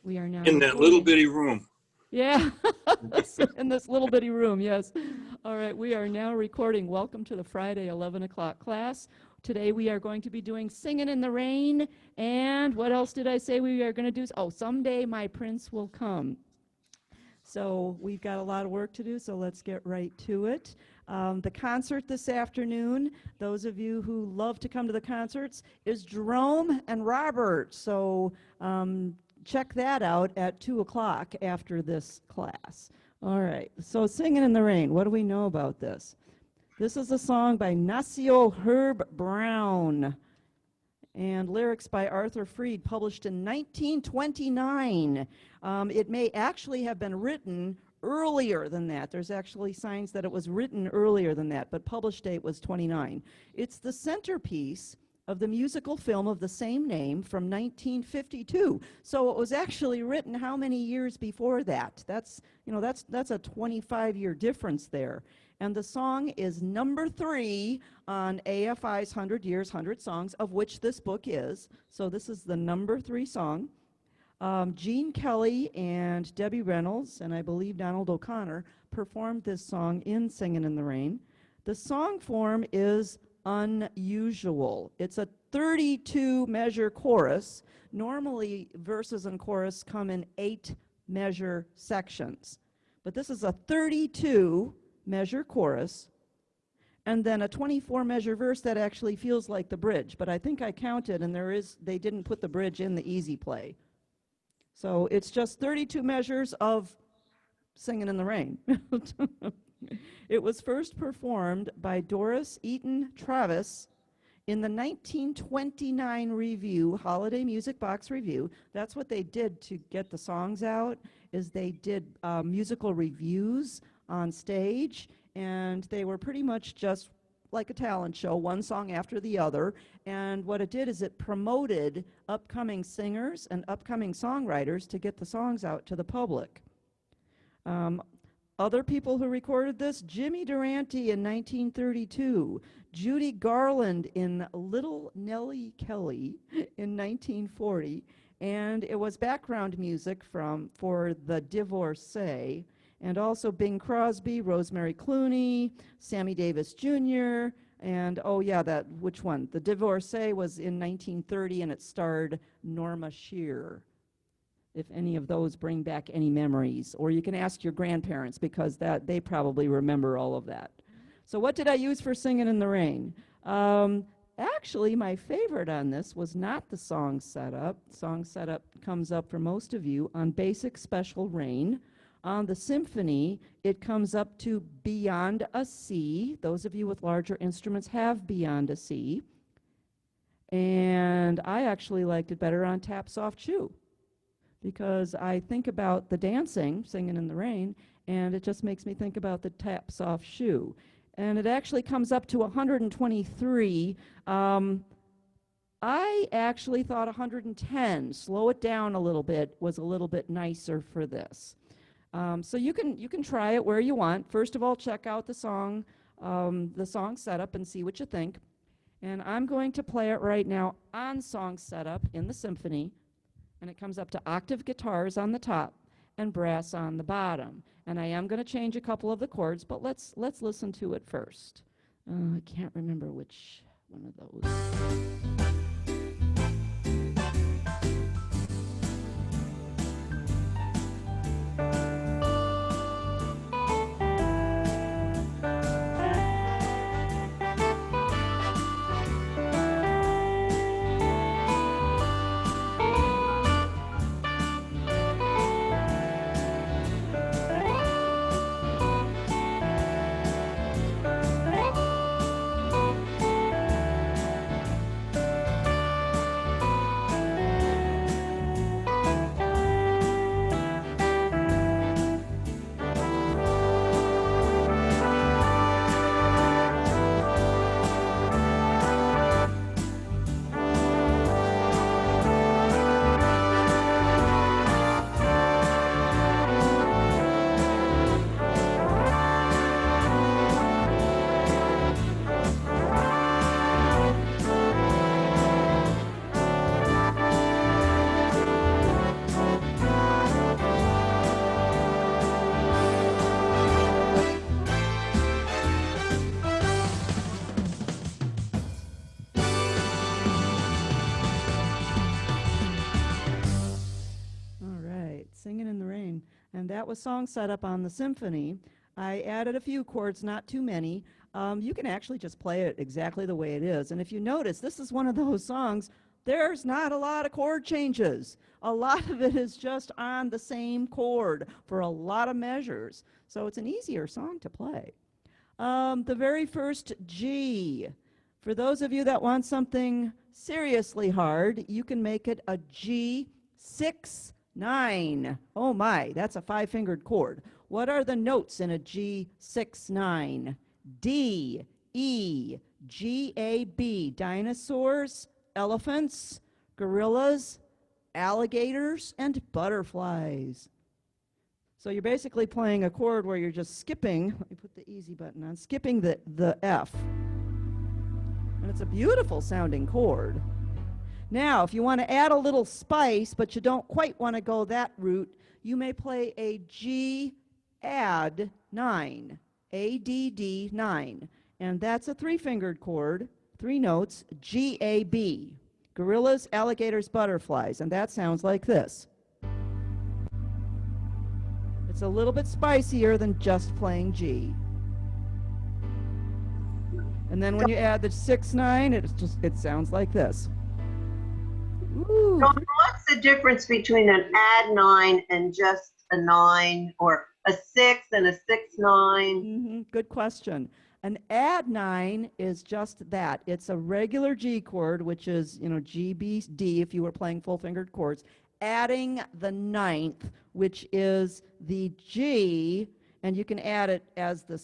We are now In that little recording. bitty room. Yeah, in this little bitty room, yes. All right, we are now recording. Welcome to the Friday 11 o'clock class. Today we are going to be doing Singin' in the Rain, and what else did I say we are going to do? Oh, Someday My Prince Will Come. So we've got a lot of work to do, so let's get right to it. The concert this afternoon, those of you who love to come to the concerts, is Jerome and Robert. So check that out at 2 o'clock after this class. All right, so Singin' in the Rain, what do we know about this? This is a song by Nacio Herb Brown and lyrics by Arthur Freed, published in 1929. It may actually have been written earlier than that. There's actually signs that it was written earlier than that, but published date was 29. It's the centerpiece of the musical film of the same name from 1952. So it was actually written how many years before that? That's a 25-year difference there. And the song is number 3 on AFI's 100 Years, 100 Songs, of which this book is. So this is the number 3 song. Gene Kelly and Debbie Reynolds, and I believe Donald O'Connor, performed this song in Singin' in the Rain. The song form is unusual. It's a 32-measure chorus. Normally, verses and chorus come in 8-measure sections. But this is a 32-measure chorus, and then a 24-measure verse that actually feels like the bridge. But I think I counted, and they didn't put the bridge in the easy play. So it's just 32 measures of Singin' in the Rain. It was first performed by Doris Eaton Travis in the 1929 review, Holiday Music Box Review. That's what they did to get the songs out, is they did musical reviews on stage, and they were pretty much just like a talent show, one song after the other. And what it did is it promoted upcoming singers and upcoming songwriters to get the songs out to the public. Other people who recorded this, Jimmy Durante in 1932, Judy Garland in Little Nellie Kelly in 1940, and it was background music for The Divorcee, and also Bing Crosby, Rosemary Clooney, Sammy Davis Jr., and which one? The Divorcee was in 1930, and it starred Norma Shear. If any of those bring back any memories, or you can ask your grandparents, because they probably remember all of that. So what did I use for Singin' in the Rain? Actually, my favorite on this was not the song setup. Song setup comes up for most of you on Basic Special Rain. On the symphony, it comes up to Beyond a C. Those of you with larger instruments have Beyond a C. And I actually liked it better on Tap Soft Shoe, because I think about the dancing, Singin' in the Rain, and it just makes me think about the Tap Soft Shoe. And it actually comes up to 123. I actually thought 110, slow it down a little bit, was a little bit nicer for this. So you can try it where you want. First of all, check out the song setup and see what you think. And I'm going to play it right now on song setup in the symphony. And it comes up to octave guitars on the top and brass on the bottom. And I am going to change a couple of the chords, but let's listen to it first. I can't remember which one of those. And that was song setup on the symphony. I added a few chords, not too many. You can actually just play it exactly the way it is. And if you notice, this is one of those songs, there's not a lot of chord changes. A lot of it is just on the same chord for a lot of measures. So it's an easier song to play. The very first G. For those of you that want something seriously hard, you can make it a G6-9. Oh my, that's a 5-fingered chord. What are the notes in a G6-9? D, E, G, A, B. Dinosaurs, elephants, gorillas, alligators, and butterflies. So you're basically playing a chord where you're just skipping, let me put the easy button on, skipping the F. And it's a beautiful sounding chord. Now, if you want to add a little spice, but you don't quite want to go that route, you may play a G add 9, ADD 9. And that's a 3-fingered chord, 3 notes, G, A, B. Gorillas, alligators, butterflies. And that sounds like this. It's a little bit spicier than just playing G. And then when you add the 6-9, it sounds like this. Ooh. So what's the difference between an add 9 and just a 9, or a 6 and a 6-9? Good question. An add 9 is just that. It's a regular G chord, which is, G, B, D if you were playing full-fingered chords, adding the 9th, which is the G, and you can add it as the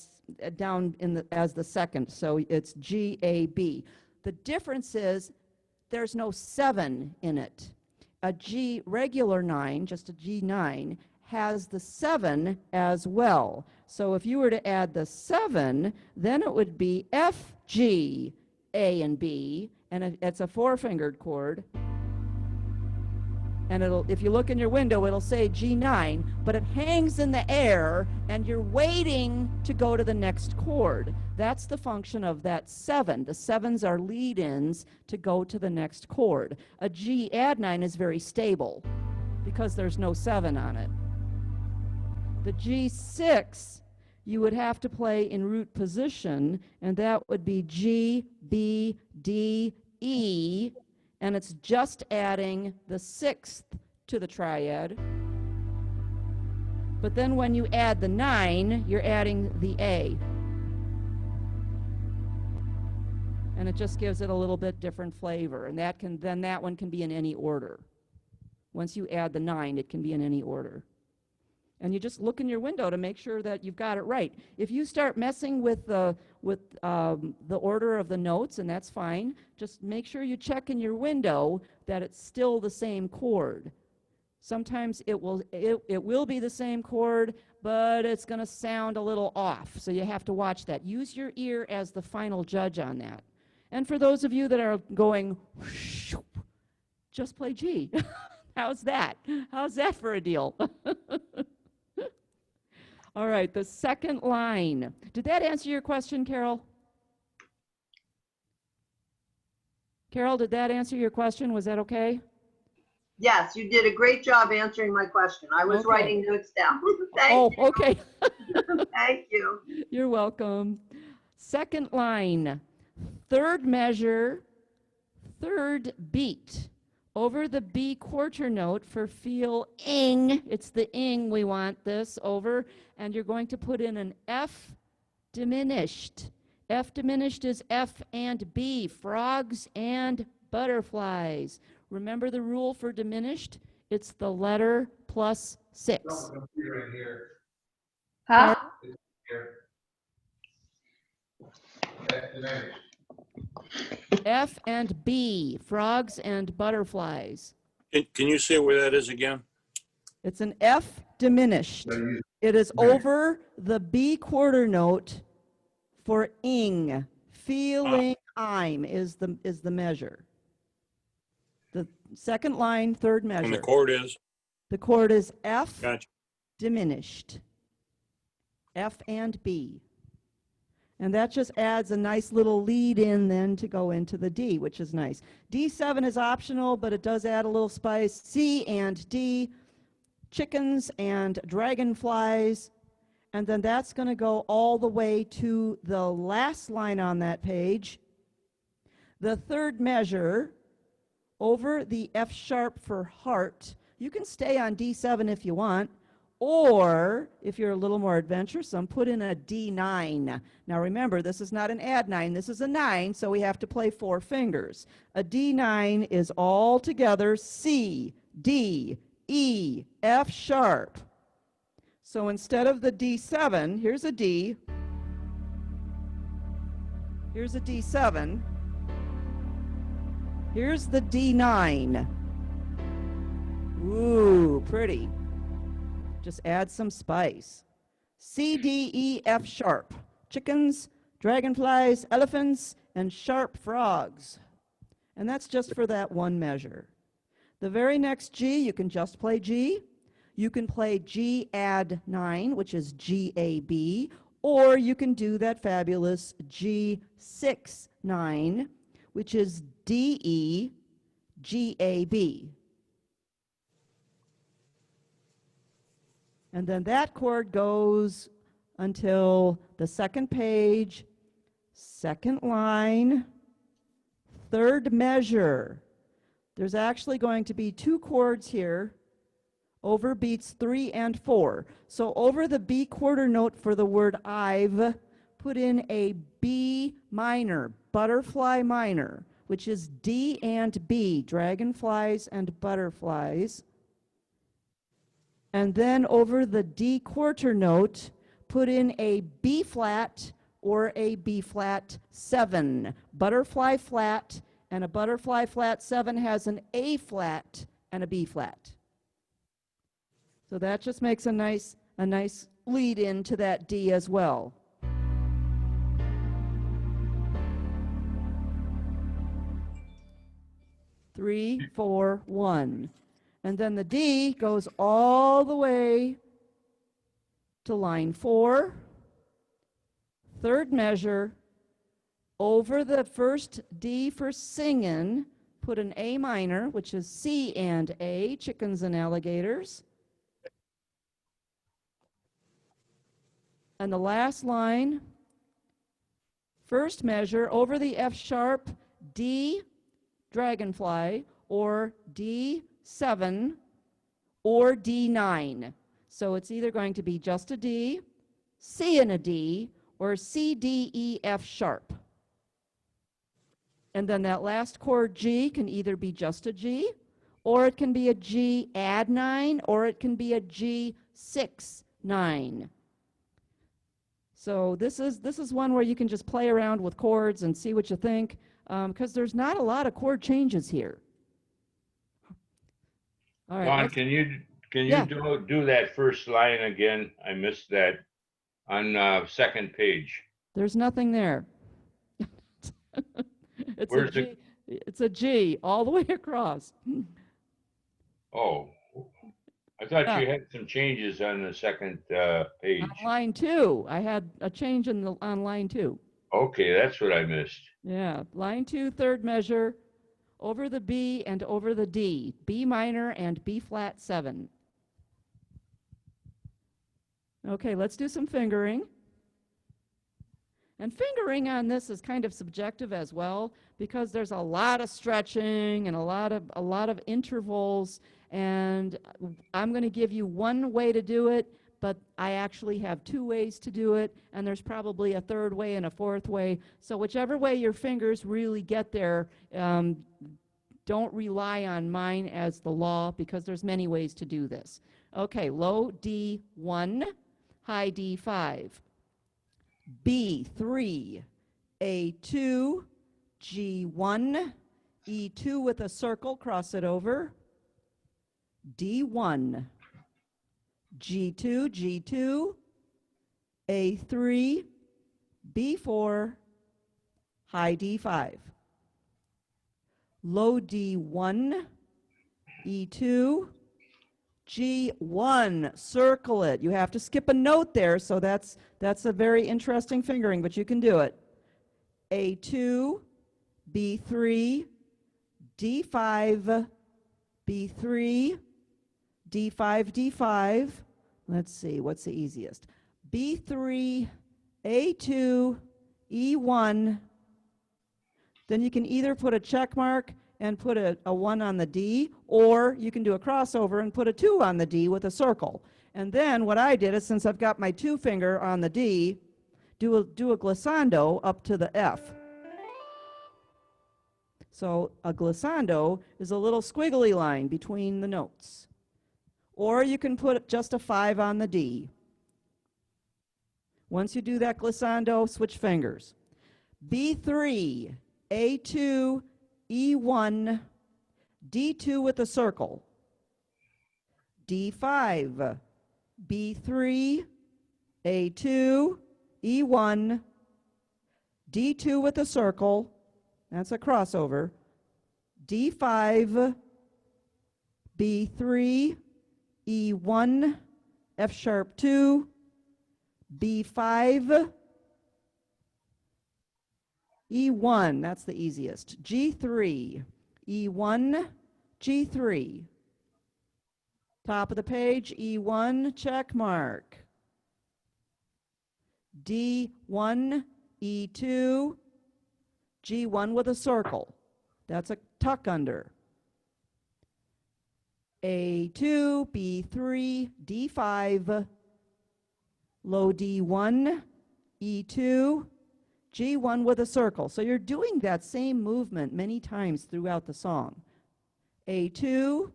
as the second, so it's G, A, B. The difference is there's no 7 in it. A G regular 9, just a G9, has the 7 as well. So if you were to add the 7, then it would be F, G, A, and B, and it's a 4-fingered chord. And if you look in your window, it'll say G9, but it hangs in the air, and you're waiting to go to the next chord. That's the function of that 7. The 7s are lead-ins to go to the next chord. A G add 9 is very stable because there's no 7 on it. The G6, you would have to play in root position, and that would be G, B, D, E, and it's just adding the 6th to the triad. But then when you add the 9, you're adding the A. And it just gives it a little bit different flavor, and that one can be in any order. Once you add the 9, it can be in any order. And you just look in your window to make sure that you've got it right. If you start messing with the order of the notes, and that's fine, just make sure you check in your window that it's still the same chord. Sometimes it will be the same chord, but it's going to sound a little off, so you have to watch that. Use your ear as the final judge on that. And for those of you that are going, just play G. How's that? How's that for a deal? All right, the second line. Did that answer your question, Carol? Carol, did that answer your question? Was that okay? Yes, you did a great job answering my question. I was writing notes down. Thank you. Okay. Thank you. You're welcome. Second line, third measure, third beat. Over the B quarter note for feel-ing, it's the ing we want this over, and you're going to put in an F diminished. F diminished is F and B, frogs and butterflies. Remember the rule for diminished? It's the letter plus 6. Huh? F and B, frogs and butterflies. Can you say where that is again? It's an F diminished. It is over the B quarter note for ing. Feeling I'm is the measure. The second line, third measure. And the chord is? The chord is F diminished. F and B. And that just adds a nice little lead in then to go into the D, which is nice. D7 is optional, but it does add a little spice. C and D, chickens and dragonflies, and then that's going to go all the way to the last line on that page. The third measure over the F sharp for heart. You can stay on D7 if you want, or if you're a little more adventuresome, put in a D9. Now remember, this is not an add 9, this is a 9, so we have to play 4 fingers. A D9 is all together C, D, E, F sharp. So instead of the D7, here's a D, here's a D7, here's the D9. Ooh, pretty. Just add some spice. C, D, E, F sharp. Chickens, dragonflies, elephants, and sharp frogs. And that's just for that one measure. The very next G, you can just play G. You can play G add 9, which is G-A-B, or you can do that fabulous G6 9, which is D-E, G-A-B. And then that chord goes until the second page, second line, third measure. There's actually going to be 2 chords here over beats 3 and 4. So over the B quarter note for the word I've, put in a B minor, butterfly minor, which is D and B, dragonflies and butterflies. And then over the D quarter note, put in a B flat or a B flat 7. Butterfly flat, and a butterfly flat 7 has an A flat and a B flat. So that just makes a nice lead into that D as well. Three, 4, 1. And then the D goes all the way to line 4, third measure, over the first D for singin', put an A minor, which is C and A, chickens and alligators. And the last line, first measure, over the F sharp, D, dragonfly, or D7 or D9. So it's either going to be just a D, C and a D, or C, D, E, F sharp. And then that last chord G can either be just a G, or it can be a G add 9, or it can be a G6 9. So this is one where you can just play around with chords and see what you think, because there's not a lot of chord changes here. All right. Dawn, can you Yeah. do that first line again? I missed that on second page. There's nothing there. It's Where's a G. It's a G all the way across. Oh, I thought Yeah. you had some changes on the second page. On line 2, I had a change on line 2. Okay, that's what I missed. Yeah, line 2, third measure, over the B and over the D, B minor and B flat 7. Okay, let's do some fingering. And fingering on this is kind of subjective as well, because there's a lot of stretching and a lot of intervals, and I'm going to give you one way to do it, but I actually have 2 ways to do it, and there's probably a third way and a fourth way. So whichever way your fingers really get there, don't rely on mine as the law, because there's many ways to do this. Okay, low D1, high D5. B3, A2, G1, E2 with a circle, cross it over, D1, G2, G2, A3, B4, high D5. Low D1, E2, G1, circle it. You have to skip a note there, so that's a very interesting fingering, but you can do it. A2, B3, D5, B3, D5, D5. Let's see, what's the easiest? B3, A2, E1. Then you can either put a check mark and put a 1 on the D, or you can do a crossover and put a 2 on the D with a circle. And then what I did is, since I've got my 2 finger on the D, do a glissando up to the F. So a glissando is a little squiggly line between the notes. Or you can put just a 5 on the D. Once you do that glissando, switch fingers. B3, A2, E1, D2 with a circle. D5, B3, A2, E1, D2 with a circle. That's a crossover. D5, B3, E1, F sharp 2, B5, E1, that's the easiest. G3, E1, G3. Top of the page, E1, check mark. D1, E2, G1 with a circle. That's a tuck under. A2, B3, D5, low D1, E2, G1 with a circle. So you're doing that same movement many times throughout the song. A2,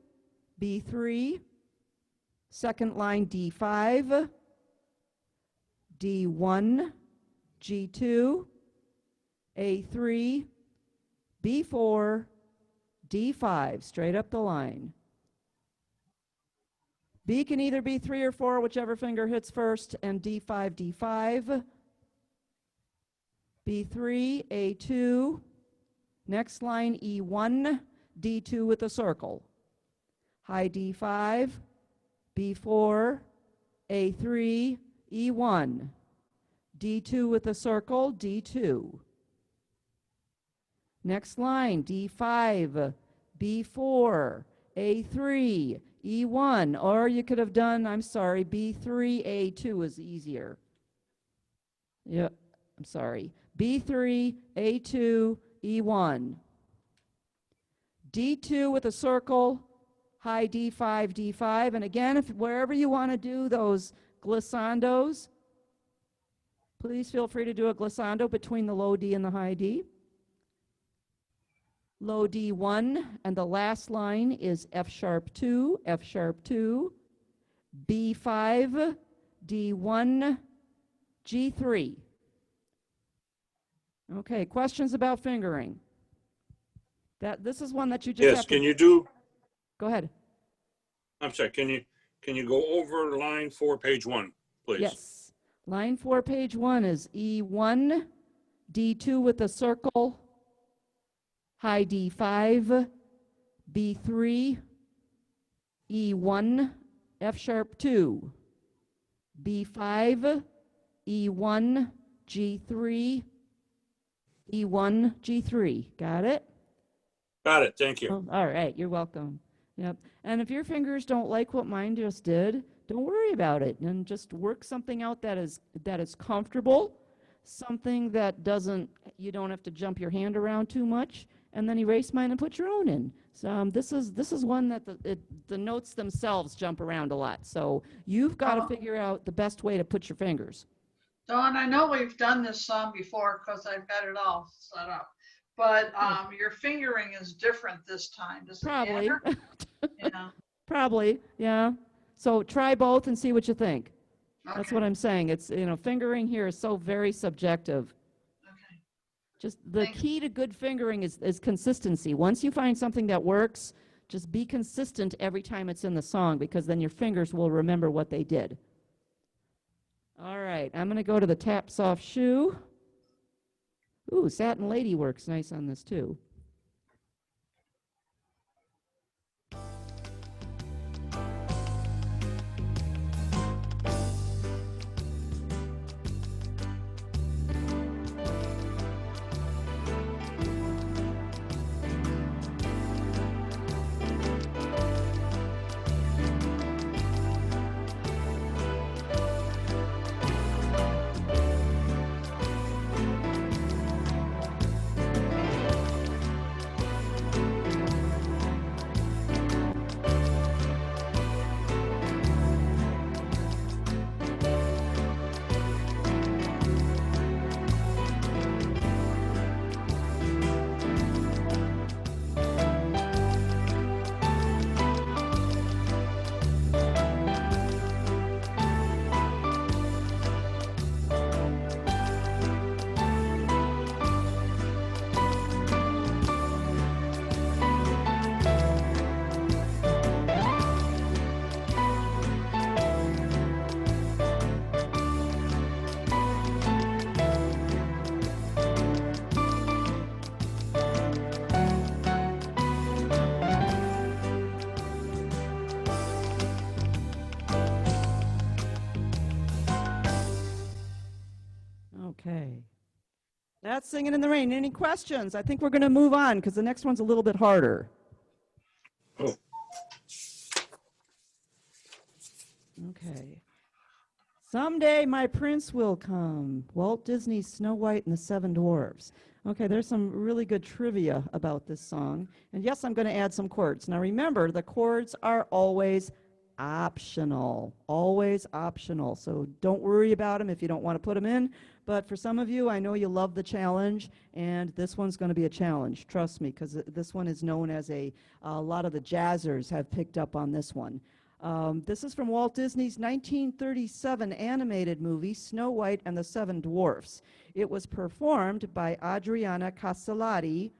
B3, second line D5, D1, G2, A3, B4, D5, straight up the line. B can either be 3 or 4, whichever finger hits first, and D5, D5, B3, A2, next line E1, D2 with a circle. High D5, B4, A3, E1, D2 with a circle, D2. Next line, D5, B4, A3, E1, or you could have done, I'm sorry, B3, A2 is easier. Yep, I'm sorry. B3, A2, E1. D2 with a circle, high D5, D5. And again, if wherever you want to do those glissandos, please feel free to do a glissando between the low D and the high D. Low D1, and the last line is F sharp 2, F sharp 2, B5, D1, G3. Okay, questions about fingering? This is one that you just Yes, have to... can you do, Go ahead. I'm sorry, can you go over line 4, page 1, please? Yes. Line 4, page 1 is E1, D2 with a circle, high D5, B3, E1, F sharp 2, B5, E1, G3, E1, G3. Got it? Got it, thank you. Oh, all right, you're welcome. Yep. And if your fingers don't like what mine just did, don't worry about it, and just work something out that is comfortable, something that doesn't, you don't have to jump your hand around too much, and then erase mine and put your own in. So this is one that the notes themselves jump around a lot. So you've got to figure out the best way to put your fingers. Dawn, I know we've done this song before because I've got it all set up, but your fingering is different this time. Does it Probably. matter? Yeah. Probably, yeah. So try both and see what you think. That's Okay. what I'm saying. It's, fingering here is so very subjective. Okay. Just the Thanks. key to good fingering is consistency. Once you find something that works, just be consistent every time it's in the song, because then your fingers will remember what they did. All right, I'm going to go to the tap soft shoe. Ooh, satin lady works nice on this too. That's Singing in the Rain. Any questions? I think we're going to move on because the next one's a little bit harder. Oh. Okay. Someday my prince will come. Walt Disney's Snow White and the Seven Dwarfs. Okay, there's some really good trivia about this song. And yes, I'm going to add some chords. Now remember, the chords are always optional. Always optional. So don't worry about them if you don't want to put them in. But for some of you, I know you love the challenge, and this one's going to be a challenge. Trust me, because this one is known as a lot of the jazzers have picked up on this one. This is from Walt Disney's 1937 animated movie, Snow White and the Seven Dwarfs. It was performed by Adriana Castellati,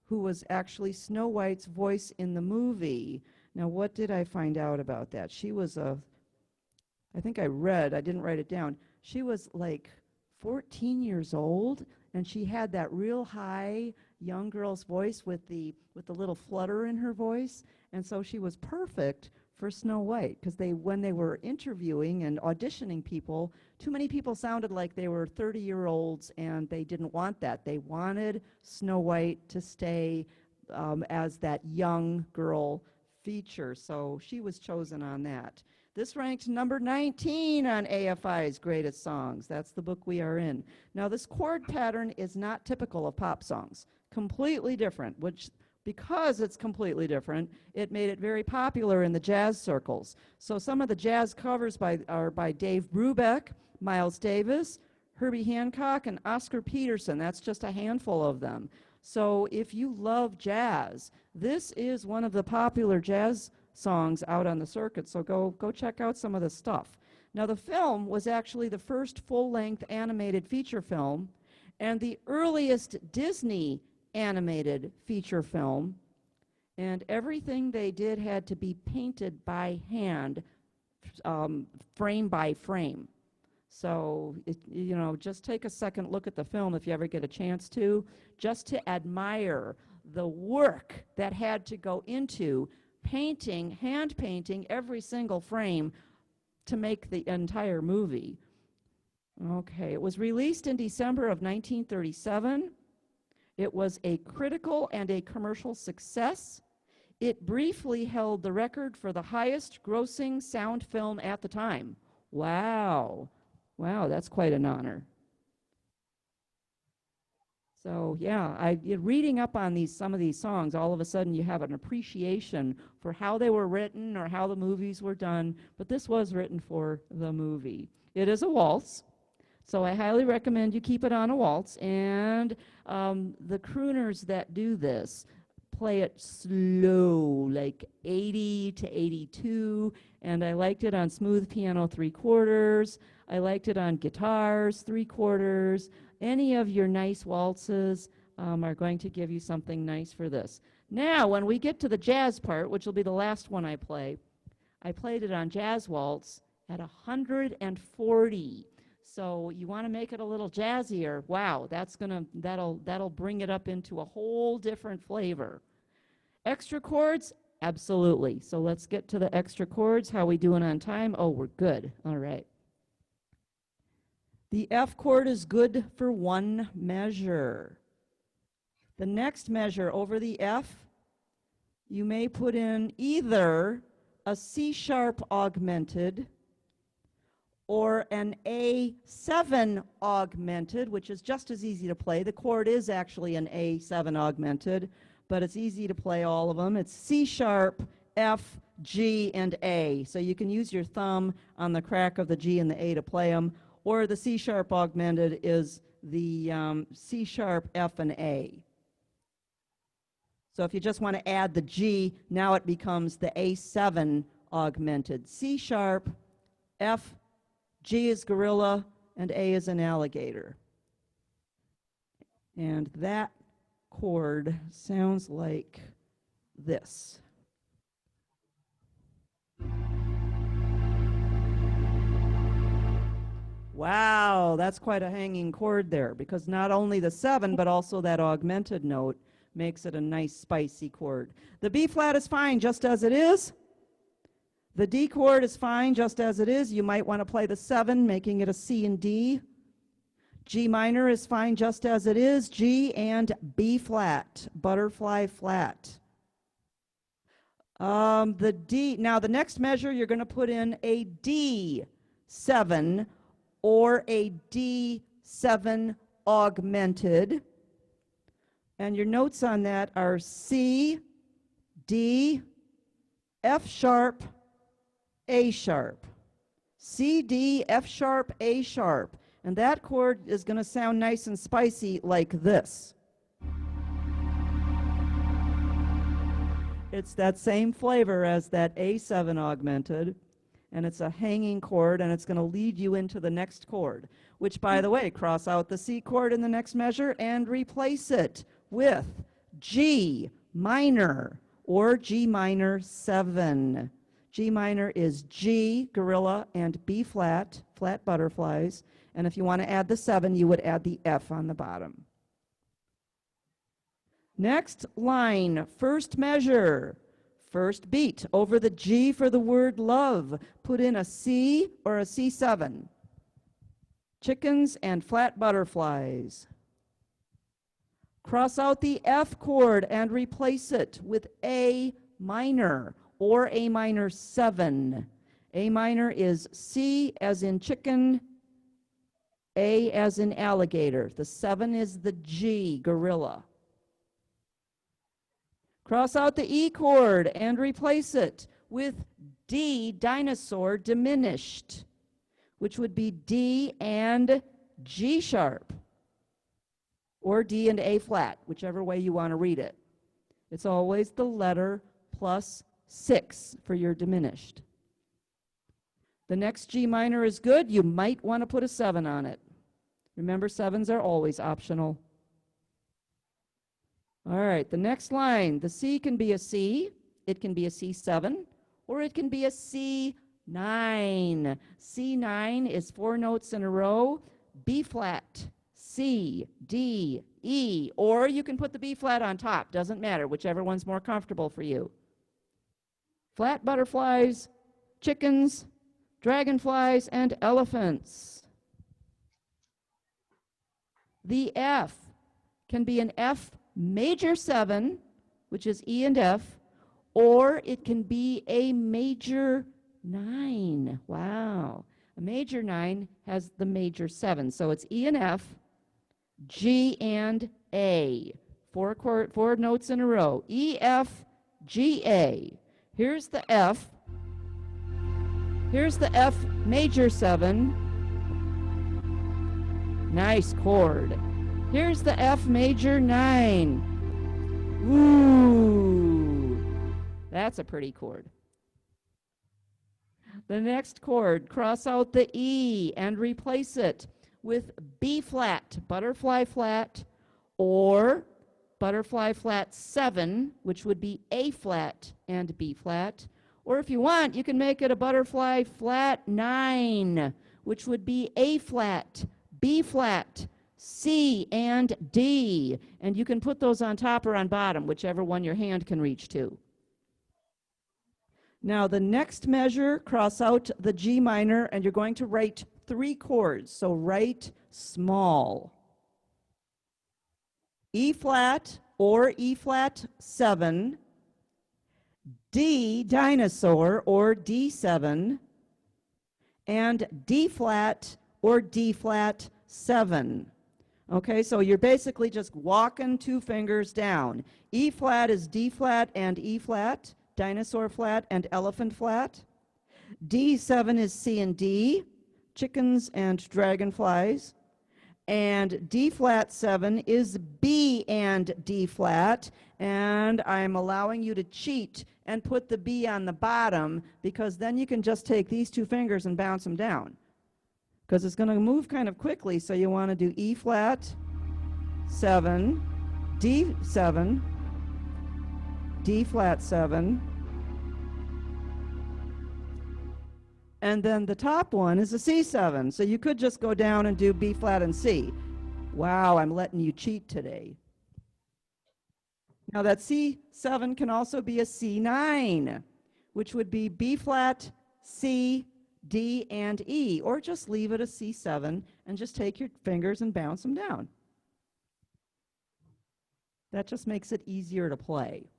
who was actually Snow White's voice in the movie. Now, what did I find out about that? She was I think I didn't write it down. She was like 14 years old, and she had that real high young girl's voice with the little flutter in her voice, and so she was perfect for Snow White, because when they were interviewing and auditioning people, too many people sounded like they were 30-year-olds, and they didn't want that. They wanted Snow White to stay as that young girl feature, so she was chosen on that. This ranked number 19 on AFI's Greatest Songs. That's the book we are in. Now, this chord pattern is not typical of pop songs. Completely different, which, because it's completely different, it made it very popular in the jazz circles. So some of the jazz covers are by Dave Brubeck, Miles Davis, Herbie Hancock, and Oscar Peterson. That's just a handful of them. So if you love jazz, this is one of the popular jazz songs out on the circuit, so go check out some of the stuff. Now, the film was actually the first full-length animated feature film and the earliest Disney animated feature film, and everything they did had to be painted by hand, frame by frame. So, just take a second look at the film if you ever get a chance to, just to admire the work that had to go into hand painting every single frame to make the entire movie. Okay, it was released in December of 1937. It was a critical and a commercial success. It briefly held the record for the highest grossing sound film at the time. Wow. Wow, that's quite an honor. So yeah, reading up on some of these songs, all of a sudden you have an appreciation for how they were written or how the movies were done, but this was written for the movie. It is a waltz, so I highly recommend you keep it on a waltz, and the crooners that do this play it slow, like 80 to 82, and I liked it on smooth piano 3/4. I liked it on guitars 3/4. Any of your nice waltzes are going to give you something nice for this. Now, when we get to the jazz part, which will be the last one I played it on jazz waltz at 140. So you want to make it a little jazzier. Wow, that'll bring it up into a whole different flavor. Extra chords? Absolutely. So let's get to the extra chords. How are we doing on time? Oh, we're good. All right. The F chord is good for one measure. The next measure over the F, you may put in either a C sharp augmented or an A7 augmented, which is just as easy to play. The chord is actually an A7 augmented, but it's easy to play all of them. It's C sharp, F, G, and A. So you can use your thumb on the crack of the G and the A to play them. Or the C sharp augmented is the C sharp, F, and A. So if you just want to add the G, now it becomes the A7 augmented. C sharp, F, G is gorilla, and A is an alligator. And that chord sounds like this. Wow, that's quite a hanging chord there, because not only the 7, but also that augmented note makes it a nice spicy chord. The B flat is fine just as it is. The D chord is fine just as it is. You might want to play the 7, making it a C and D. G minor is fine just as it is. G and B flat, butterfly flat. The D, now the next measure, you're going to put in a D7 or a D7 augmented. And your notes on that are C, D, F sharp, A sharp. C, D, F sharp, A sharp. And that chord is going to sound nice and spicy like this. It's that same flavor as that A7 augmented, and it's a hanging chord, and it's going to lead you into the next chord, which, by the way, cross out the C chord in the next measure and replace it with G minor or G minor 7. G minor is G, gorilla, and B flat, flat butterflies. And if you want to add the 7, you would add the F on the bottom. Next line, first measure, first beat. Over the G for the word love, put in a C or a C7. Chickens and flat butterflies. Cross out the F chord and replace it with A minor or A minor 7. A minor is C as in chicken, A as in alligator. The 7 is the G, gorilla. Cross out the E chord and replace it with D, dinosaur, diminished, which would be D and G sharp, or D and A flat, whichever way you want to read it. It's always the letter plus 6 for your diminished. The next G minor is good. You might want to put a 7 on it. Remember, 7s are always optional. All right, the next line, the C can be a C, it can be a C7, or it can be a C9. C9 is 4 notes in a row, B flat, C, D, E, or you can put the B flat on top, doesn't matter, whichever one's more comfortable for you. Flat butterflies, chickens, dragonflies, and elephants. The F can be an F major 7, which is E and F, or it can be a major 9. Wow. A major 9 has the major 7, so it's E and F, G and A. 4 notes in a row. E, F, G, A. Here's the F. Here's the F major 7. Nice chord. Here's the F major 9. Ooh, that's a pretty chord. The next chord, cross out the E and replace it with B flat, butterfly flat, or butterfly flat 7, which would be A flat and B flat. Or if you want, you can make it a butterfly flat 9, which would be A flat, B flat, C, and D. And you can put those on top or on bottom, whichever one your hand can reach to. Now the next measure, cross out the G minor, and you're going to write 3 chords. So write small. E flat or E flat 7, D dinosaur or D7, and D flat or D flat 7. Okay, so you're basically just walking 2 fingers down. E flat is D flat and E flat, dinosaur flat and elephant flat. D7 is C and D, chickens and dragonflies. And D flat 7 is B and D flat, and I'm allowing you to cheat and put the B on the bottom, because then you can just take these 2 fingers and bounce them down, because it's going to move kind of quickly. So you want to do E flat 7, D7, D flat 7, and then the top one is a C7. So you could just go down and do B flat and C. Wow, I'm letting you cheat today. Now that C7 can also be a C9, which would be B flat, C, D, and E, or just leave it a C7 and just take your fingers and bounce them down. That just makes it easier to play.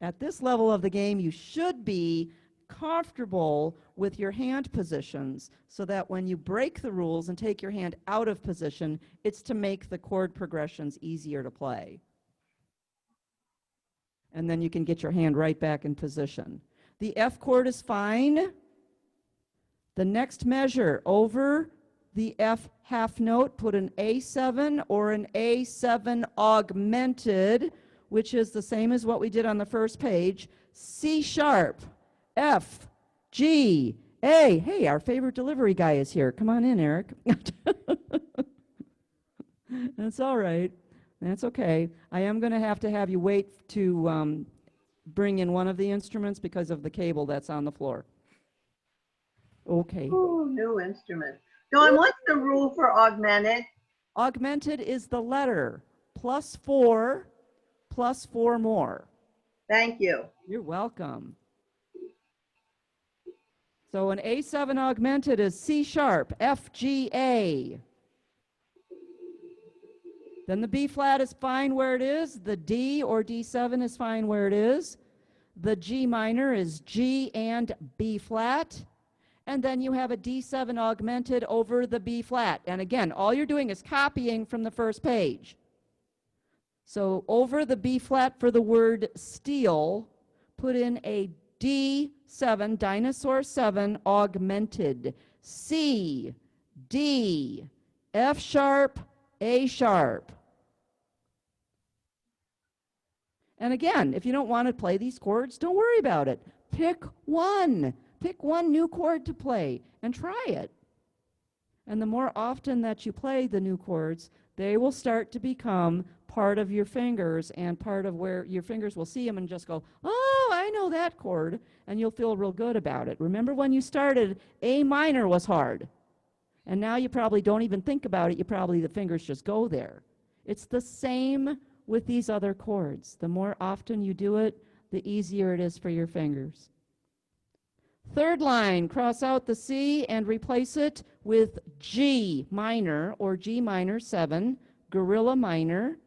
At this level of the game, you should be comfortable with your hand positions so that when you break the rules and take your hand out of position, it's to make the chord progressions easier to play. And then you can get your hand right back in position. The F chord is fine. The next measure, over the F half note, put an A7 or an A7 augmented, which is the same as what we did on the first page. C sharp, F, G, A. Hey, our favorite delivery guy is here. Come on in, Eric. That's all right. That's okay. I am going to have you wait to bring in one of the instruments because of the cable that's on the floor. Okay. Ooh, new instrument. Dawn, what's the rule for augmented? Augmented is the letter +4 plus 4 more. Thank you. You're welcome. So an A7 augmented is C sharp, F, G, A. Then the B flat is fine where it is. The D or D7 is fine where it is. The G minor is G and B flat. And then you have a D7 augmented over the B flat. And again, all you're doing is copying from the first page. So over the B flat for the word steel, put in a D7, dinosaur 7, augmented. C, D, F sharp, A sharp. And again, if you don't want to play these chords, don't worry about it. Pick one. Pick one new chord to play and try it. And the more often that you play the new chords, they will start to become part of your fingers and part of where your fingers will see them and just go, oh, I know that chord, and you'll feel real good about it. Remember when you started, A minor was hard. And now you probably don't even think about it. The fingers just go there. It's the same with these other chords. The more often you do it, the easier it is for your fingers. Third line, cross out the C and replace it with G minor or G minor 7, gorilla minor.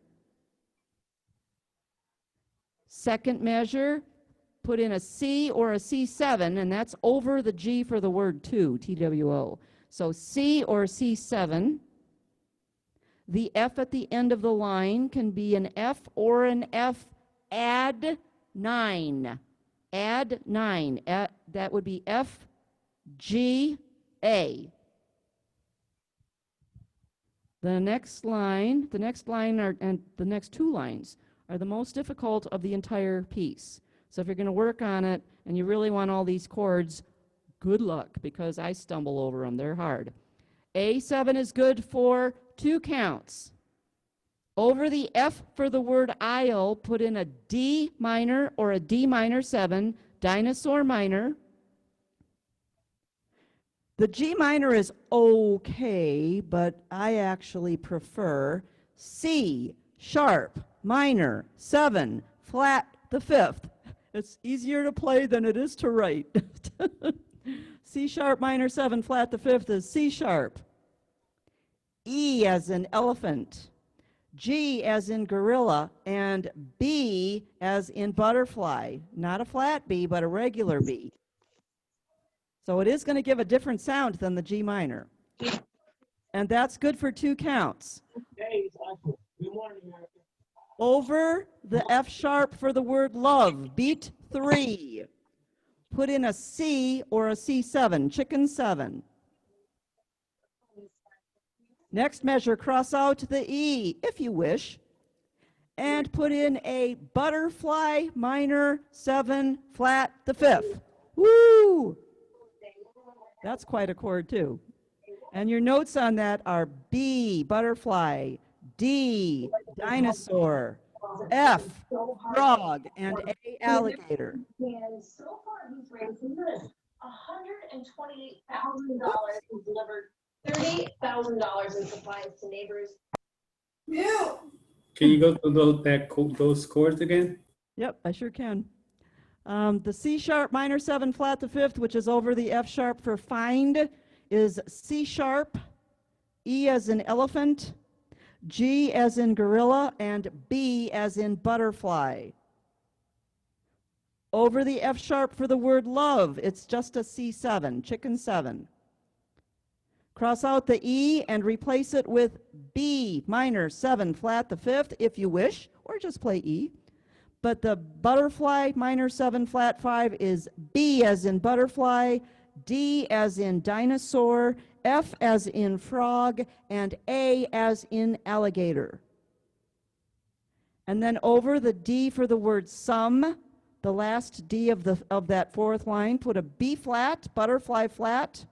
Second measure, put in a C or a C7, and that's over the G for the word two, T-W-O. So C or C7. The F at the end of the line can be an F or an F add 9. Add 9. That would be F, G, A. The next line and the next two lines are the most difficult of the entire piece. So if you're going to work on it and you really want all these chords, good luck, because I stumble over them. They're hard. A7 is good for 2 counts. Over the F for the word aisle, put in a D minor or a D minor 7, dinosaur minor. The G minor is okay, but I actually prefer C sharp minor 7, flat the 5th. It's easier to play than it is to write. C sharp minor 7, flat the 5th is C sharp. E as in elephant. G as in gorilla, and B as in butterfly. Not a flat B, but a regular B. So it is going to give a different sound than the G minor. And that's good for 2 counts. Over the F sharp for the word love, beat 3. Put in a C or a C7, chicken 7. Next measure, cross out the E, if you wish, and put in a butterfly minor 7, flat the 5th. Woo! That's quite a chord, too. And your notes on that are B, butterfly, D, dinosaur, F, frog, and A, alligator. And so far, he's raised this $128,000 and delivered $38,000 in supplies to neighbors. Can you go to those chords again? Yep, I sure can. The C sharp minor 7 flat the fifth, which is over the F sharp for find, is C sharp, E as in elephant, G as in gorilla, and B as in butterfly. Over the F sharp for the word love, it's just a C7, chicken 7. Cross out the E and replace it with B minor 7 flat the fifth if you wish, or just play E. But the butterfly minor 7 flat 5 is B as in butterfly, D as in dinosaur, F as in frog, and A as in alligator. And then over the D for the word sum, the last D of that fourth line, put a B flat, butterfly flat,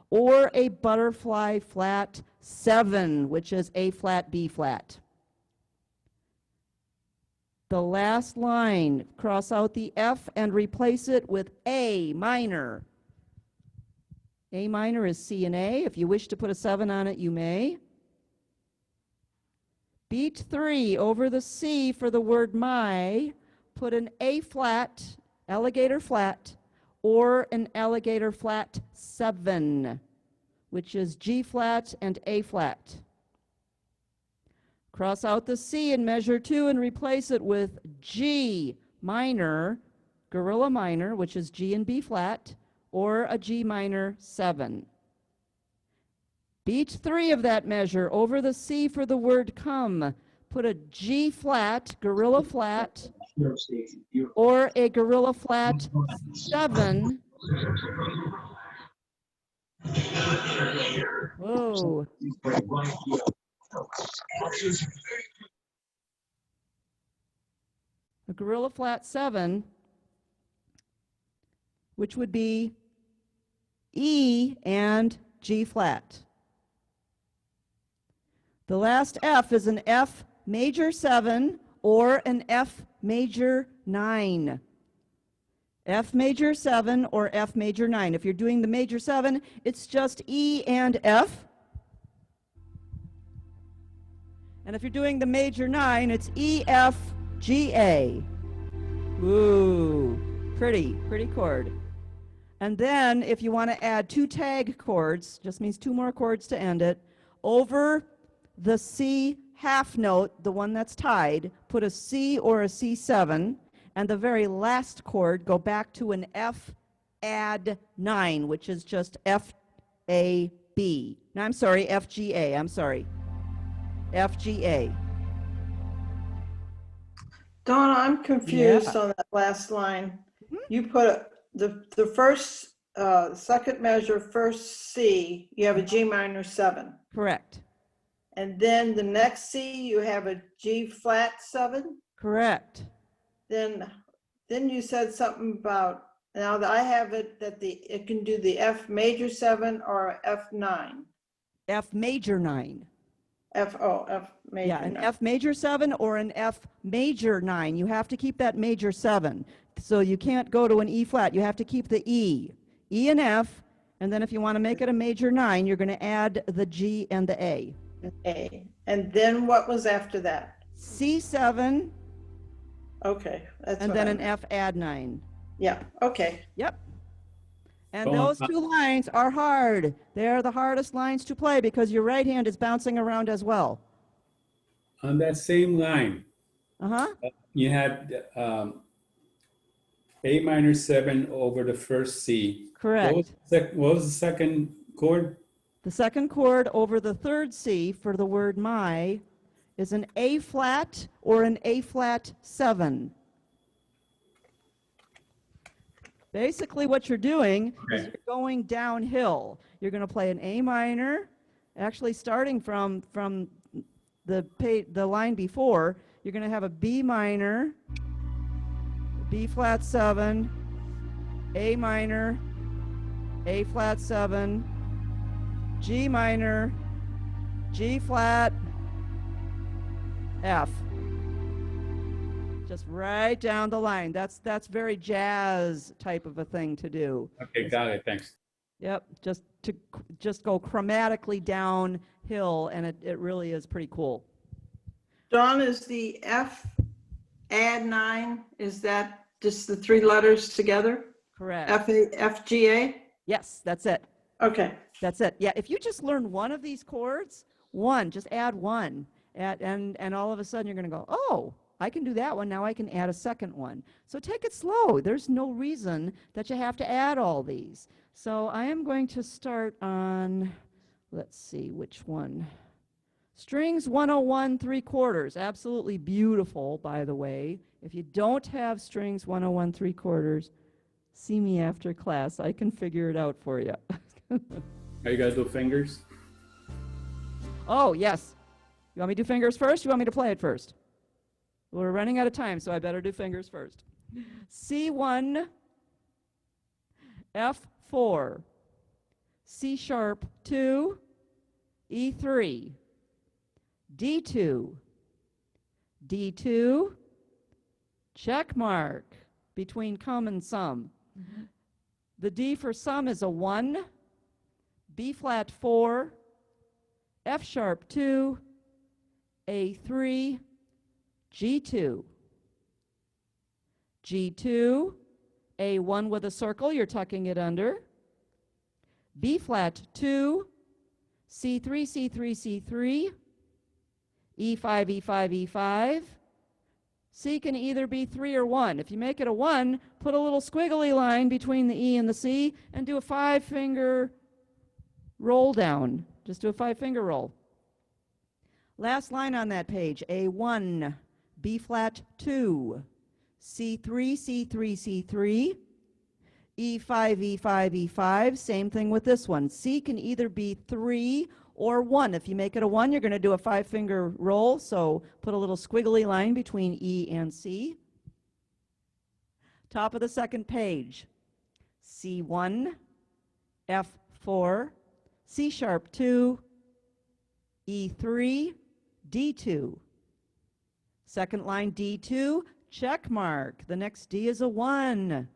or a butterfly flat 7, which is A flat, B flat. The last line, cross out the F and replace it with A minor. A minor is C and A. If you wish to put a 7 on it, you may. Beat 3 over the C for the word my. Put an A flat, alligator flat, or an alligator flat 7, which is G flat and A flat. Cross out the C in measure 2 and replace it with G minor, gorilla minor, which is G and B flat, or a G minor 7. Beat 3 of that measure over the C for the word come. Put a G flat, gorilla flat, or a gorilla flat 7. Whoa. A gorilla flat 7, which would be E and G flat. The last F is an F major 7 or an F major 9. F major 7 or F major 9. If you're doing the major 7, it's just E and F. And if you're doing the major 9, it's E, F, G, A. Ooh, pretty chord. And then if you want to add 2 tag chords, just means 2 more chords to end it, over the C half note, the one that's tied, put a C or a C7, and the very last chord, go back to an F add 9, which is just F, A, B. No, I'm sorry, F, G, A, I'm sorry. F, G, A. Donna, I'm confused on that last line. You put the first, second measure, first C, you have a G minor 7. Correct. And then the next C, you have a G flat 7. Correct. Then you said something about, now that I have it, that it can do the F major 7 or F9. F major 9. F major. Yeah, an 9. F major 7 or an F major 9. You have to keep that major 7. So you can't go to an E flat. You have to keep the E. E and F, and then if you want to make it a major 9, you're going to add the G and the A. A. And then what was after that? C7, Okay. That's and what then I an meant. F add 9. Yeah, okay. Yep. And Go on. those 2 lines are hard. They're the hardest lines to play because your right hand is bouncing around as well. On that same line, Uh-huh. you had A minor 7 over the first C. Correct. What was the second chord? The second chord over the third C for the word my is an A flat or an A flat 7. Basically what you're doing is you're going downhill. You're going to play an A minor, actually starting from the line before, you're going to have a B minor, B flat 7, A minor, A flat 7, G minor, G flat, F. Just right down the line. That's very jazz type of a thing to do. Okay, got it. Thanks. Yep, just go chromatically downhill, and it really is pretty cool. Dawn, is the F add 9, is that just the three letters together? Correct. F-G-A? Yes, that's it. Okay. That's it. Yeah, if you just learn one of these chords, just add one, and all of a sudden you're going to go, oh, I can do that one. Now I can add a second one. So take it slow. There's no reason that you have to add all these. So I am going to start on, let's see, which one? Strings 101 3/4. Absolutely beautiful, by the way. If you don't have strings 101 3/4, see me after class. I can figure it out for you. Are you gonna do fingers? Oh, yes. You want me to do fingers first? You want me to play it first? We're running out of time, so I better do fingers first. C1, F4, C sharp 2, E3, D2, D2, check mark between come and some. The D for some is a 1, B flat 4, F sharp 2, A3, G2, G2, A1 with a circle, you're tucking it under, B flat 2, C3, C3, C3, E5, E5, E5. C can either be 3 or 1. If you make it a 1, put a little squiggly line between the E and the C and do a 5-finger roll down. Just do a 5-finger roll. Last line on that page, A1, B flat 2, C3, C3, C3, E5, E5, E5. Same thing with this one. C can either be 3 or 1. If you make it a 1, you're going to do a 5-finger roll, so put a little squiggly line between E and C. Top of the second page, C1, F4, C sharp 2, E3, D2. Second line, D2, check mark. The next D is a 1.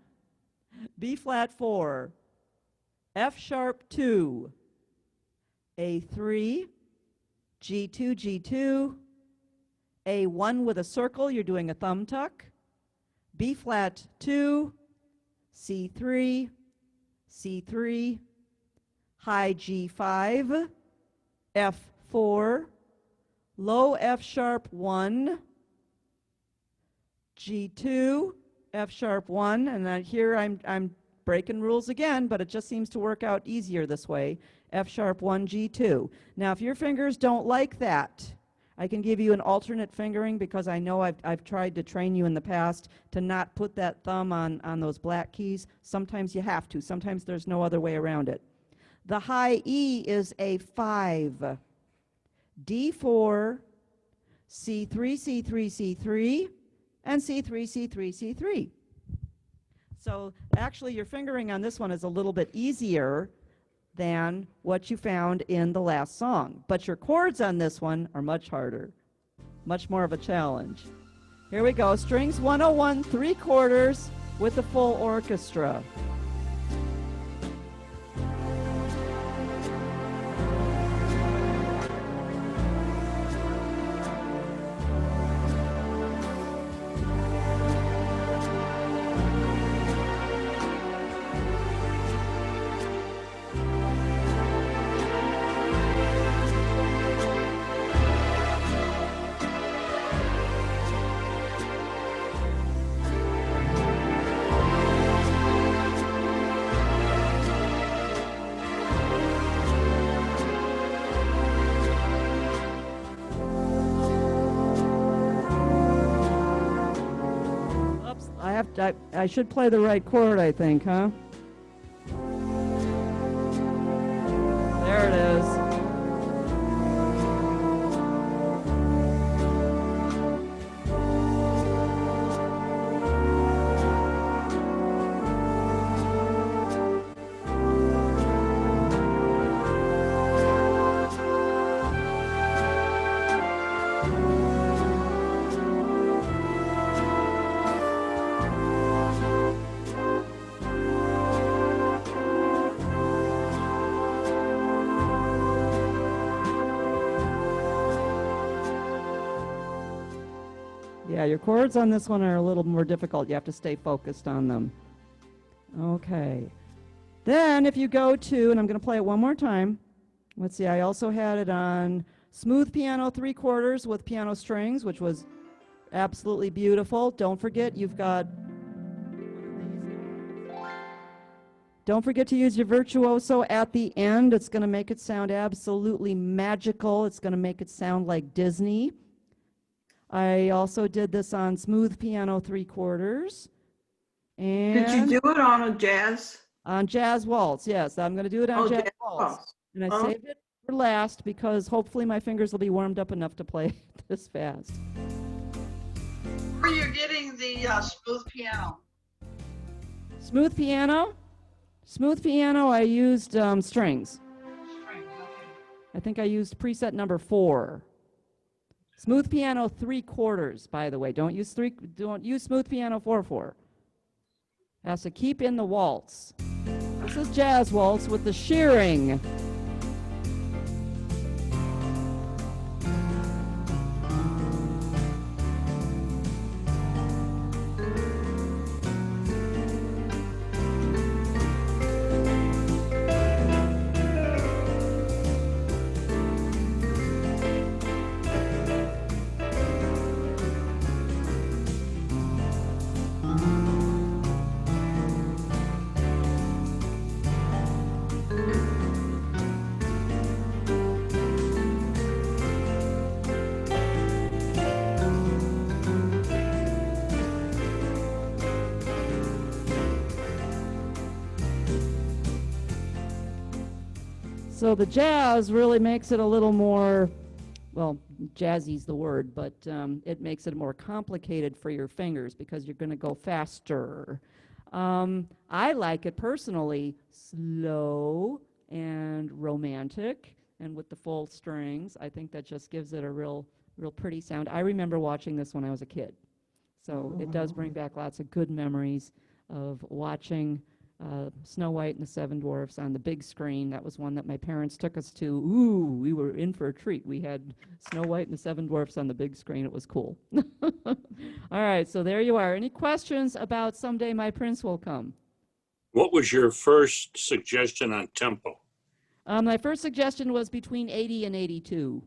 B flat 4, F sharp 2, A3, G2, G2, A1 with a circle, you're doing a thumb tuck, B flat 2, C3, C3, high G5, F4, low F sharp 1, G2, F sharp 1, and then here I'm breaking rules again, but it just seems to work out easier this way. F sharp 1, G2. Now, if your fingers don't like that, I can give you an alternate fingering because I know I've tried to train you in the past to not put that thumb on those black keys. Sometimes you have to. Sometimes there's no other way around it. The high E is a 5. D4, C3, C3, C3, and C3, C3, C3. So actually your fingering on this one is a little bit easier than what you found in the last song. But your chords on this one are much harder, much more of a challenge. Here we go, strings 101 3/4 with the full orchestra. I should play the right chord, I think, huh? There it is. Yeah, your chords on this one are a little more difficult. You have to stay focused on them. Okay. Then if you go to, and I'm going to play it one more time. Let's see, I also had it on smooth piano 3/4 with piano strings, which was absolutely beautiful. Don't forget don't forget to use your virtuoso at the end. It's going to make it sound absolutely magical. It's going to make it sound like Disney. I also did this on smooth piano 3/4. And Did you do it on a jazz? on jazz waltz, yes. I'm going to do it on jazz waltz. waltz. And I Oh. saved it for last because hopefully my fingers will be warmed up enough to play this fast. Where are you getting the smooth piano? Smooth piano? Smooth piano, I used strings. String, okay. I think I used preset number 4. Smooth piano 3/4, by the way. Don't use smooth piano 4/4. Has to keep in the waltz. This is jazz waltz with the shearing. So the jazz really makes it a little more, well, jazzy's the word, but it makes it more complicated for your fingers because you're going to go faster. I like it personally slow and romantic and with the full strings. I think that just gives it a real pretty sound. I remember watching this when I was a kid. So it does bring back lots of good memories of watching Snow White and the Seven Dwarfs on the big screen. That was one that my parents took us to. Ooh, we were in for a treat. We had Snow White and the Seven Dwarfs on the big screen. It was cool. All right, so there you are. Any questions about Someday My Prince Will Come? What was your first suggestion on tempo? My first suggestion was between 80 and 82.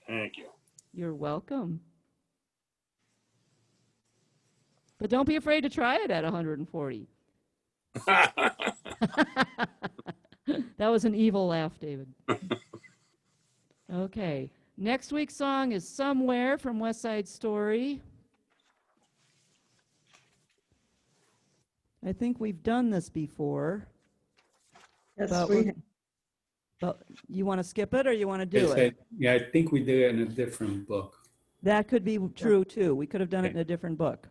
Thank you. You're welcome. But don't be afraid to try it at 140. That was an evil laugh, David. Okay. Next week's song is Somewhere from West Side Story. I think we've done this before. Yes, But we, But you want to skip it or you want to do Yes, it? yeah, I think we did it in a different book. That could be true too. We could have done it in a different book.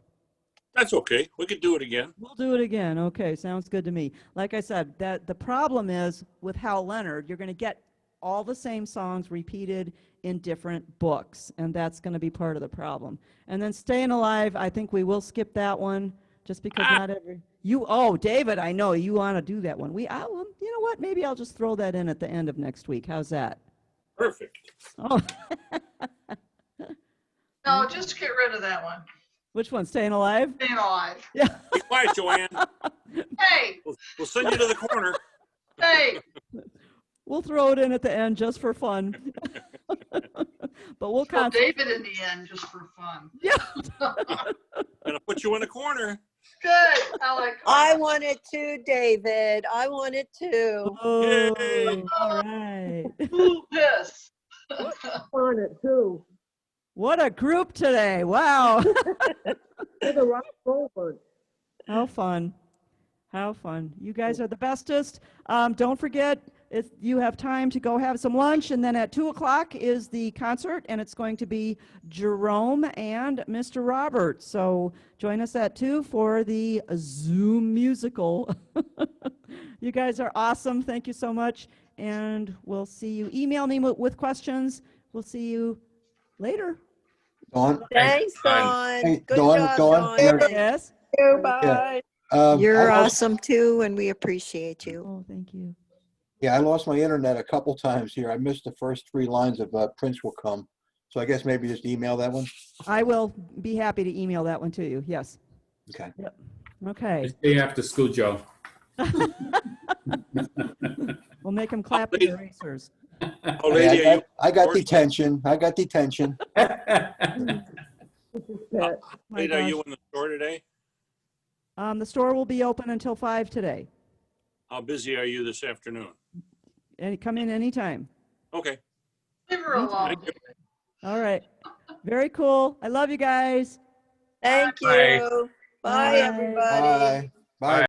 That's okay. We could do it again. We'll do it again. Okay, sounds good to me. Like I said, that the problem is with Hal Leonard, you're going to get all the same songs repeated in different books, and that's going to be part of the problem. And then Staying Alive, I think we will skip that one just because not every David, I know you want to do that one. You know what? Maybe I'll just throw that in at the end of next week. How's that? Perfect. Oh, No, just get rid of that one. which one? Staying Alive? Staying alive. Yeah. Be quiet, Joanne. Hey, We'll send you to the corner. hey, We'll throw it in at the end just for fun. But we'll throw concentrate. David in the end just for fun. Yeah. Gonna put you in the corner. Good. I like. I want it too, David. I want it too. Oh, Yay. all right. Ooh, piss. Want it too. What a group today. Wow. To the right forward. How fun. How fun. You guys are the bestest. Don't forget, if you have time to go have some lunch, and then at 2 o'clock is the concert, and it's going to be Jerome and Mr. Robert. So join us at 2 for the Zoom musical. You guys are awesome. Thank you so much. And we'll see you. Email me with questions. We'll see you later. Dawn? Thanks, Dawn. Dawn. Hey, Good Dawn, job, Dawn, Dawn. you're- Thank Yes. you. Bye. You're I lost- awesome too, and we appreciate you. Oh, thank you. Yeah, I lost my internet a couple times here. I missed the first 3 lines of Prince Will Come. So I guess maybe just email that one. I will be happy to email that one to you. Yes. Okay. Okay. It's day after school, Joe. We'll make them clap the erasers. Oh, lady, are you, I got detention. I got detention. My lady, are gosh. you in the store today? The store will be open until 5 today. How busy are you this afternoon? And come in anytime. Okay. Leave her alone. Thank you. All right. Very cool. I love you guys. Thank Bye. you. Bye, Bye. everybody. Bye. Bye.